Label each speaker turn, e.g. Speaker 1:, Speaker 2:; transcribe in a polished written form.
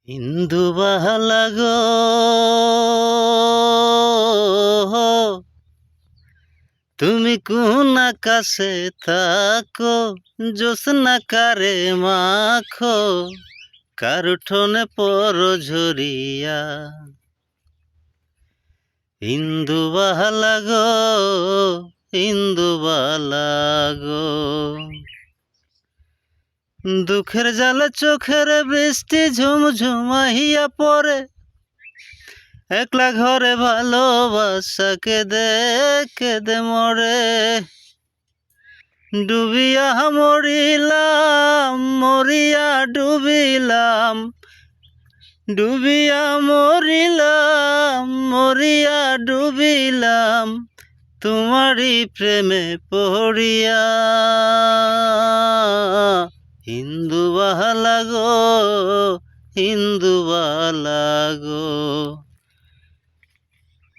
Speaker 1: ইন্দুবালা গো, তুমি কোন আকাশে থাকো, জ্যোৎস্না কারে মাখো, কার উঠোনে পর ঝরিয়া। ইন্দুবালা গো, ইন্দুবালা গো, দুঃখের জ্বালা চোখের বৃষ্টি ঝুমঝুমাইয়া পড়ে, একলা ঘরে ভালোবাসা কেঁদে কেঁদে মরে। ডুবিয়া মরিলাম, মরিয়া ডুবিলাম, ডুবিয়া মরিলাম, মরিয়া ডুবিলাম, তোমারই প্রেমে পড়িয়া। ইন্দুবালা গো, ইন্দুবালা গো।